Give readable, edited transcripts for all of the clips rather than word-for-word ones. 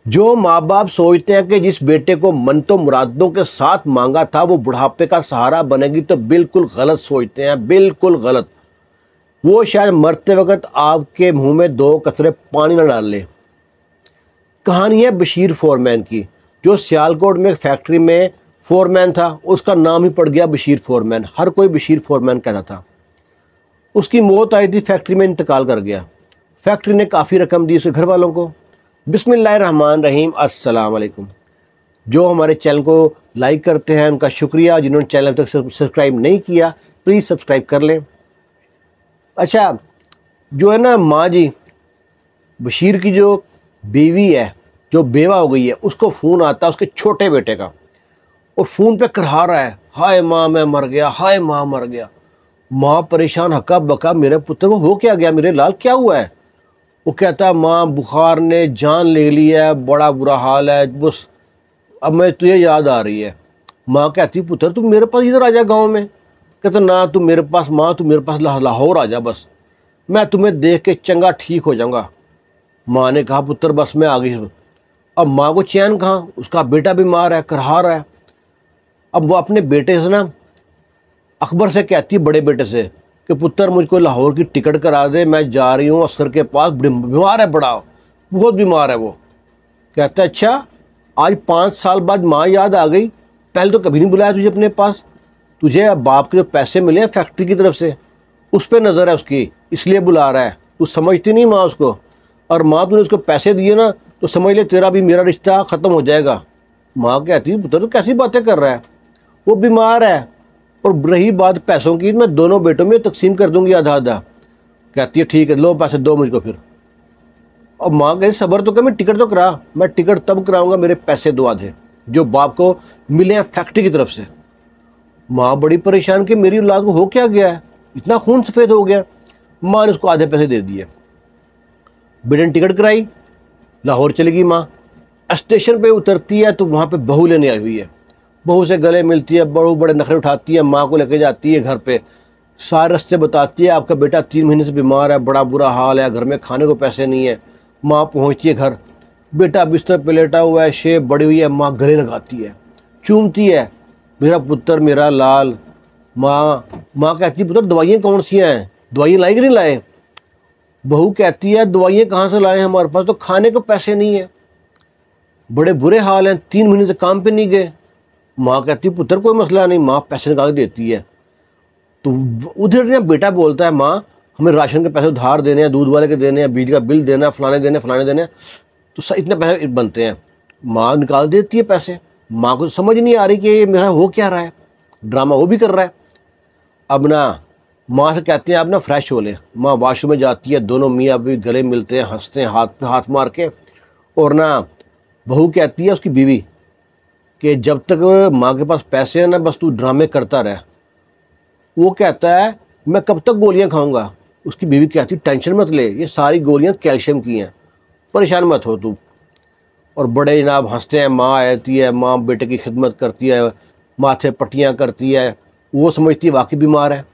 जो माँ बाप सोचते हैं कि जिस बेटे को मनतो मुरादों के साथ मांगा था वो बुढ़ापे का सहारा बनेगी, तो बिल्कुल गलत सोचते हैं, बिल्कुल गलत। वो शायद मरते वक्त आपके मुंह में दो कतरे पानी न डाल ले। कहानी है बशीर फोरमैन की, जो सियालकोट में एक फैक्ट्री में फोरमैन था। उसका नाम ही पड़ गया बशीर फोरमैन, हर कोई बशीर फोरमैन कहता था। उसकी मौत आई थी, फैक्ट्री में इंतकाल कर गया। फैक्ट्री ने काफ़ी रकम दी उसके घर वालों को। बिस्मिल्लाहिर्रहमानिर्रहीम, अस्सलाम वालेकुम। जो हमारे चैनल को लाइक करते हैं उनका शुक्रिया, जिन्होंने चैनल तक सब्सक्राइब नहीं किया प्लीज़ सब्सक्राइब कर लें। अच्छा, जो है ना माँ जी, बशीर की जो बीवी है, जो बेवा हो गई है, उसको फ़ोन आता है उसके छोटे बेटे का। वो फ़ोन पे करहा रहा है, हाय माँ मैं मर गया, हाय माँ मर गया। माँ परेशान हक्का बक्का, मेरे पुत्र को हो क्या गया, मेरे लाल क्या हुआ है। वो कहता है माँ बुखार ने जान ले ली है, बड़ा बुरा हाल है, बस अब मैं तुझे याद आ रही है। माँ कहती पुत्र तू मेरे पास इधर आ जा गाँव में। कहता ना तू मेरे पास, माँ तू मेरे पास लाहौर आ जा, बस मैं तुम्हें देख के चंगा ठीक हो जाऊँगा। माँ ने कहा पुत्र बस मैं आ गई हूँ। अब माँ को चैन कहाँ, उसका बेटा बीमार है, करहा रहा है। अब वो अपने बेटे से ना अकबर से कहती है, बड़े बेटे से, कि पुत्र मुझको लाहौर की टिकट करा दे, मैं जा रही हूँ अस्कर के पास, बीमार है, बड़ा बहुत बीमार है वो। कहता है अच्छा, आज 5 साल बाद माँ याद आ गई, पहले तो कभी नहीं बुलाया तुझे अपने पास। तुझे बाप के जो पैसे मिले हैं फैक्ट्री की तरफ से, उस पर नज़र है उसकी, इसलिए बुला रहा है। तू समझती नहीं माँ उसको, और माँ तूने उसको पैसे दिए ना तो समझ ले तेरा भी मेरा रिश्ता ख़त्म हो जाएगा। माँ कहती है पुत्र तू कैसी बातें कर रहा है, वो बीमार है, और रही बात पैसों की, मैं दोनों बेटों में तकसीम कर दूंगी आधा आधा। कहती है ठीक है, लो पैसे दो मुझको फिर। और माँ कहे सब्र तो कर, मैं टिकट तो करा, मैं टिकट तब कराऊंगा मेरे पैसे दो आधे जो बाप को मिले हैं फैक्ट्री की तरफ से। माँ बड़ी परेशान कि मेरी औलाद को हो क्या गया है, इतना खून सफ़ेद हो गया। माँ ने उसको आधे पैसे दे दिए। बेटे ने टिकट कराई, लाहौर चली गई। माँ स्टेशन पे उतरती है तो वहाँ पे बहू लेने आई हुई है। बहू से गले मिलती है, बहू बड़े नखरे उठाती है, माँ को लेके जाती है घर पे, सारे रास्ते बताती है आपका बेटा 3 महीने से बीमार है, बड़ा बुरा हाल है, घर में खाने को पैसे नहीं है। माँ पहुँचती है घर, बेटा बिस्तर पे लेटा हुआ है, शेप बड़ी हुई है। माँ गले लगाती है, चूमती है, मेरा पुत्र मेरा लाल। माँ कहती है पुत्र दवाइयाँ कौन सी हैं, दवाइयाँ लाई कि नहीं लाए। बहू कहती है दवाइयाँ कहाँ से लाए, हमारे पास तो खाने को पैसे नहीं है, बड़े बुरे हाल हैं, 3 महीने से काम पे नहीं गए। माँ कहती है पुत्र कोई मसला नहीं, माँ पैसे निकाल के देती है। तो उधर ना बेटा बोलता है माँ हमें राशन के पैसे उधार देने हैं, दूध वाले के देने हैं, बिजली का बिल देना है, फलाने देने, तो इतने पैसे बनते हैं। माँ निकाल देती है पैसे। माँ को समझ नहीं आ रही कि ये मेरा हो क्या रहा है, ड्रामा वो भी कर रहा है। अब ना माँ से कहते हैं आप ना फ्रेश हो ले। माँ वॉशरूम में जाती है, दोनों मियाँ भी गले मिलते हैं, हंसते हैं हाथ पे हाथ मार के। और ना बहू कहती है उसकी बीवी कि जब तक माँ के पास पैसे हैं ना बस तू ड्रामे करता रह। वो कहता है मैं कब तक गोलियां खाऊंगा। उसकी बीवी कहती टेंशन मत ले, ये सारी गोलियां कैल्शियम की हैं, परेशान मत हो तू। और बड़े जनाब हंसते हैं। माँ आती है, माँ बेटे की खिदमत करती है, माथे पट्टियाँ करती है, वो समझती है वाकई बीमार है।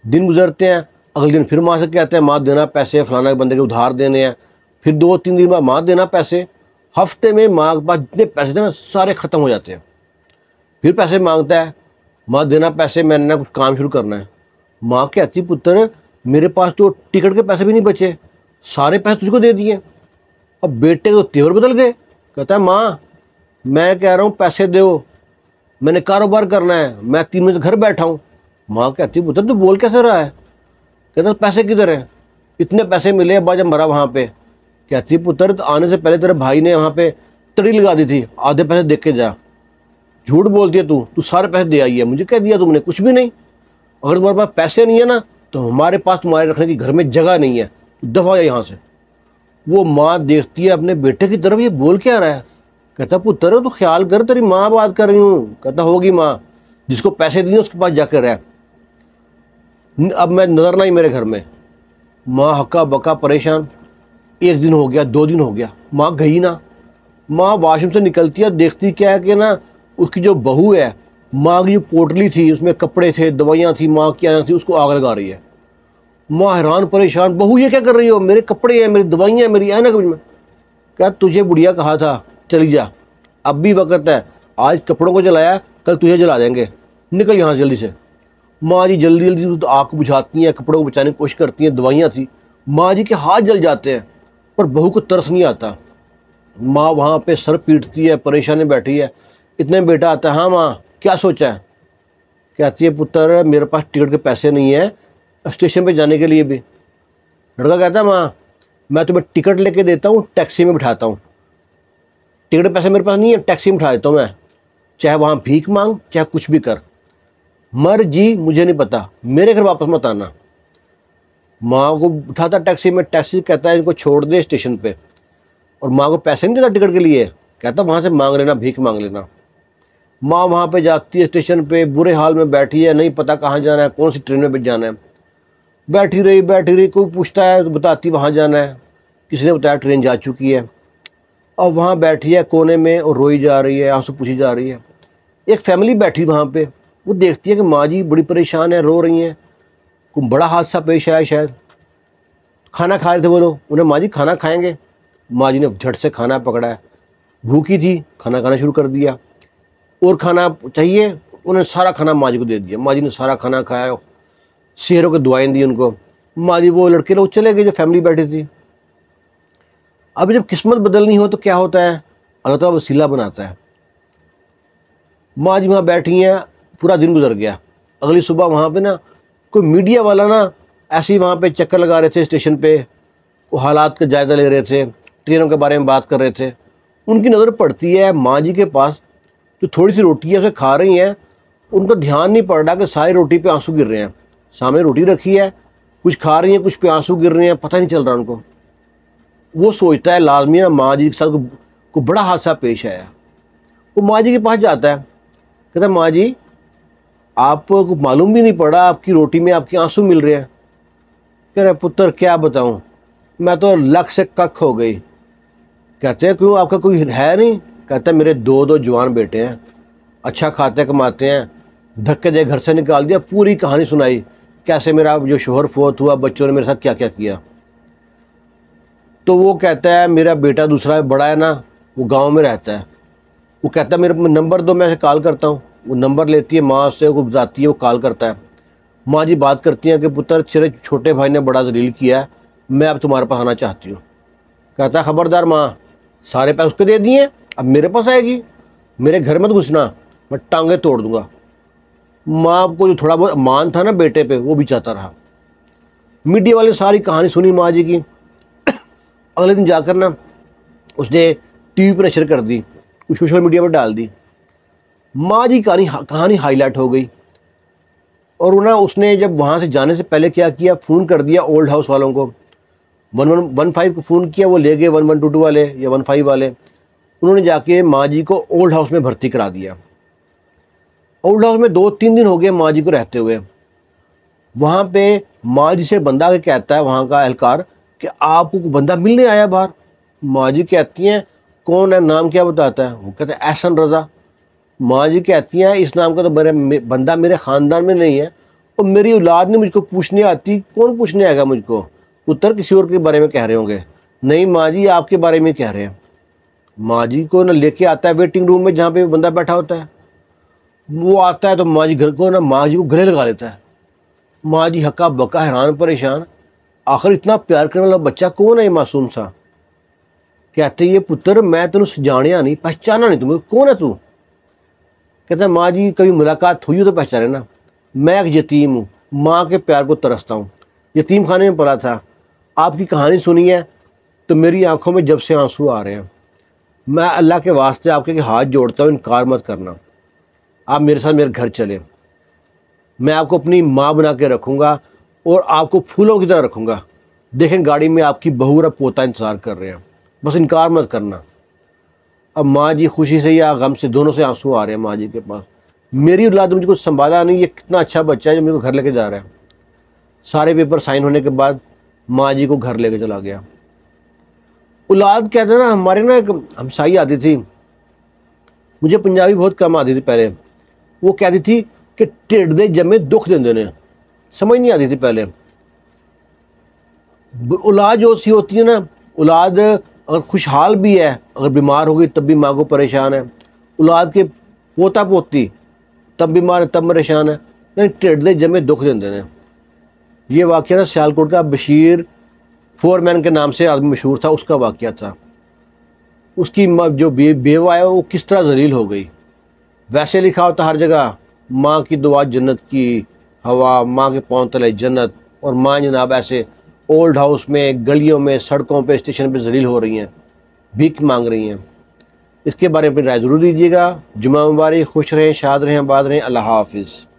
दिन गुजरते हैं, अगले दिन फिर माँ से कहते हैं माँ देना पैसे, फलाना बंदे के उधार देने हैं। फिर 2-3 दिन बाद माँ देना पैसे। हफ्ते में माँ के पास जितने पैसे थे ना सारे ख़त्म हो जाते हैं। फिर पैसे मांगता है, माँ देना पैसे, मैंने ना कुछ काम शुरू करना है। माँ कहती पुत्र मेरे पास तो टिकट के पैसे भी नहीं बचे, सारे पैसे तुझको दे दिए। अब बेटे को तेवर बदल गए। कहता है माँ मैं कह रहा हूँ पैसे दो, मैंने कारोबार करना है, मैं 3 महीने से घर बैठा हूँ। माँ कहती पुत्र तू बोल कैसे रहा है। कहता पैसे किधर हैं, इतने पैसे मिले अब्बा जब मरा वहाँ पे। कहती पुत्र तो आने से पहले तेरे भाई ने वहाँ पे तड़ी लगा दी थी, आधे पैसे देख के जा। झूठ बोलती है तू सारे पैसे दे आई है, मुझे कह दिया तुमने कुछ भी नहीं। अगर तुम्हारे पास पैसे नहीं है ना तो हमारे पास तुम्हारे रखने की घर में जगह नहीं है, दफा जा यहाँ से। वो माँ देखती है अपने बेटे की तरफ, ये बोल क्या रहा है। कहता पुत्र तो ख्याल कर, तेरी माँ बात कर रही हूँ। कहता होगी माँ, जिसको पैसे दिए उसके पास जाकर रह, अब मैं नजर नहीं मेरे घर में। माँ हक्का बक्का परेशान। 1 दिन हो गया, 2 दिन हो गया, माँ गई ना। माँ वॉशरूम से निकलती है, देखती क्या है कि ना उसकी जो बहू है, माँ की जो पोटली थी उसमें कपड़े थे, दवाइयाँ थी, माँ की आना थी, उसको आग लगा रही है। माँ हैरान परेशान, बहू ये क्या कर रही हो, मेरे कपड़े हैं, मेरी दवाइयाँ, मेरी ऐनक में। क्या तुझे बुढ़िया कहा था चली जा, अब भी वक्त है, आज कपड़ों को जलाया कल तुझे जला देंगे, निकल यहाँ जल्दी से। माँ जी जल्दी जल्दी तो आग को बुझाती हैं, कपड़ों को बचाने की कोशिश करती हैं, दवाइयाँ थी, माँ जी के हाथ जल जाते हैं, पर बहू को तरस नहीं आता। माँ वहाँ पे सर पीटती है, परेशानी बैठी है। इतने में बेटा आता है, हाँ माँ क्या सोचा है? कहती है पुत्र मेरे पास टिकट के पैसे नहीं है स्टेशन पे जाने के लिए भी। लड़का कहता है माँ मैं तुम्हें टिकट लेके देता हूँ, टैक्सी में बिठाता हूँ, टिकट के पैसे मेरे पास नहीं है, टैक्सी में बिठा देता हूँ मैं, चाहे वहाँ भीख मांग चाहे कुछ भी कर, मर जी मुझे नहीं पता, मेरे घर वापस मत आना। माँ को उठाता टैक्सी में, टैक्सी कहता है इनको छोड़ दे स्टेशन पे, और माँ को पैसे नहीं देता टिकट के लिए, कहता वहाँ से मांग लेना, भीख मांग लेना। माँ वहाँ पे जाती है स्टेशन पे, बुरे हाल में बैठी है, नहीं पता कहाँ जाना है, कौन सी ट्रेन में जाना है। बैठी रही, कोई पूछता है तो बताती वहाँ जाना है, किसी ने बताया ट्रेन जा चुकी है। और वहाँ बैठी है कोने में और रोई जा रही है, आंसू पूछी जा रही है। एक फैमिली बैठी वहाँ पे, वो देखती है कि माँ जी बड़ी परेशान है, रो रही हैं, कोई बड़ा हादसा पेश आया शायद। खाना खा रहे थे वो लोग, उन्हें माँ जी खाना खाएंगे। माँ जी ने झट से खाना पकड़ा है, भूखी थी, खाना खाना शुरू कर दिया। और खाना चाहिए, उन्होंने सारा खाना माँ जी को दे दिया। माँ जी ने सारा खाना खाया, शेरों की दुआएं दी उनको। माँ जी वो लड़के लोग चले गए जो फैमिली बैठी थी। अब जब किस्मत बदलनी हो तो क्या होता है, अल्लाह ताला वसीला बनाता है। माँ जी वहाँ बैठी हैं, पूरा दिन गुजर गया। अगली सुबह वहाँ पे ना कोई मीडिया वाला ना ऐसे ही वहाँ पे चक्कर लगा रहे थे स्टेशन पे, वो हालात का जायज़ा ले रहे थे, ट्रेनों के बारे में बात कर रहे थे। उनकी नज़र पड़ती है माँ जी के पास, जो थोड़ी सी रोटी है उसे खा रही हैं, उनका ध्यान नहीं पड़ रहा कि सारी रोटी पे आंसू गिर रहे हैं। सामने रोटी रखी है, कुछ खा रही हैं, कुछ पे आंसू गिर रहे हैं, पता नहीं चल रहा उनको। वो सोचता है लाजमी ना माँ जी के साथ को बड़ा हादसा पेश आया। वो माँ जी के पास जाता है, कहता है माँ जी आपको मालूम भी नहीं पड़ा आपकी रोटी में आपके आंसू मिल रहे हैं। कह रहे पुत्र क्या बताऊँ, मैं तो लक से कख हो गई। कहते हैं क्यों, आपका कोई है नहीं? कहता है मेरे दो जवान बेटे हैं, अच्छा खाते कमाते हैं, धक्के दे घर से निकाल दिया। पूरी कहानी सुनाई, कैसे मेरा जो शोहर फोत हुआ, बच्चों ने मेरे साथ क्या क्या किया। तो वो कहता है मेरा बेटा दूसरा बड़ा है ना, वो गांव में रहता है, वो कहता है मेरे नंबर दो, मैं उसे कॉल करता हूँ। वो नंबर लेती है माँ से, वो बताती है, वो कॉल करता है। माँ जी बात करती हैं कि पुत्र तेरे छोटे भाई ने बड़ा जलील किया है, मैं अब तुम्हारे पास आना चाहती हूँ। कहता है खबरदार माँ, सारे पैसे उसके दे दिए, अब मेरे पास आएगी, मेरे घर मत घुसना, मैं टांगे तोड़ दूंगा। माँ को जो थोड़ा बहुत मान था ना बेटे पे, वो भी चाहता रहा। मीडिया वाले सारी कहानी सुनी माँ जी की। अगले दिन जाकर ना उसने टीवी पर नशर कर दी, कुछ सोशल मीडिया पर डाल दी। माँ जी कहानी हाईलाइट हो गई। और ना उसने जब वहाँ से जाने से पहले क्या किया, फ़ोन कर दिया ओल्ड हाउस वालों को, 1115 को फ़ोन किया, वो ले गए 1122 वाले या 15 वाले। उन्होंने जाके माँ जी को ओल्ड हाउस में भर्ती करा दिया। ओल्ड हाउस में 2-3 दिन हो गए माँ जी को रहते हुए। वहाँ पे माँ जी से बंदा आके कहता है वहाँ का एहलकार कि आपको कोई बंदा मिलने आया बाहर। माँ जी कहती हैं कौन है, नाम क्या बताता है? वो कहता है एहसन रज़ा। माँ जी कहती हैं इस नाम का तो बंदा मेरे ख़ानदान में नहीं है, और मेरी औलाद ने मुझको पूछने आती, कौन पूछने आएगा मुझको? पुत्र किसी और के बारे में कह रहे होंगे। नहीं माँ जी आपके बारे में कह रहे हैं। माँ जी को ना लेके आता है वेटिंग रूम में जहाँ पे बंदा बैठा होता है। वो आता है तो माँ जी घर को ना माँ जी को गले लगा लेता है। माँ जी हक्का बक्का हैरान परेशान, आखिर इतना प्यार करने वाला बच्चा कौन है ये मासूम सा? कहते ये पुत्र मैं तेन जानिया नहीं, पहचाना नहीं, तुम्हें कौन है तू? कहता है माँ जी कभी मुलाकात हुई हो तो पहचाने ना, मैं एक यतीम हूँ, माँ के प्यार को तरसता हूँ, यतीम खाने में पला था। आपकी कहानी सुनी है तो मेरी आंखों में जब से आंसू आ रहे हैं। मैं अल्लाह के वास्ते आपके हाथ जोड़ता हूँ, इनकार मत करना, आप मेरे साथ मेरे घर चले, मैं आपको अपनी माँ बना के रखूँगा और आपको फूलों की तरह रखूँगा। देखें गाड़ी में आपकी बहू और पोता इंतज़ार कर रहे हैं, बस इनकार मत करना। अब माँ जी खुशी से या गम से, दोनों से आंसू आ रहे हैं माँ जी के पास। मेरी औलाद मुझको संभाला नहीं, ये कितना अच्छा बच्चा है जो मेरे को घर लेके जा रहा है। सारे पेपर साइन होने के बाद माँ जी को घर लेके चला गया। औलाद कहते हैं ना, हमारे ना एक हमसाई आती थी, मुझे पंजाबी बहुत कम आती थी पहले, वो कहती थी कि ढिड दे जमे दुख देंदे ने, समझ नहीं आती थी पहले। औलाद जो सी होती है ना, औलाद अगर खुशहाल भी है, अगर बीमार हो गई तब भी माँ को परेशान है, औलाद के पोता पोती तब बीमार है तब परेशान है, यानी टेढ़े जमे दुख देंदे ने। ये वाक़या ना सियालकोट का बशीर फोरमैन के नाम से आदमी मशहूर था, उसका वाक़या था। उसकी जो बेवा है वो किस तरह जलील हो गई। वैसे लिखा होता हर जगह, माँ की दुआ जन्नत की हवा, माँ के पाँव तले जन्नत, और माँ जनाब ऐसे ओल्ड हाउस में, गलियों में, सड़कों पे, स्टेशन पे जलील हो रही हैं, भीख मांग रही हैं। इसके बारे में राय ज़रूर दीजिएगा। जुमा मुबारक, खुश रहें, शाद रहें, आबाद रहें। अल्लाह हाफिज़।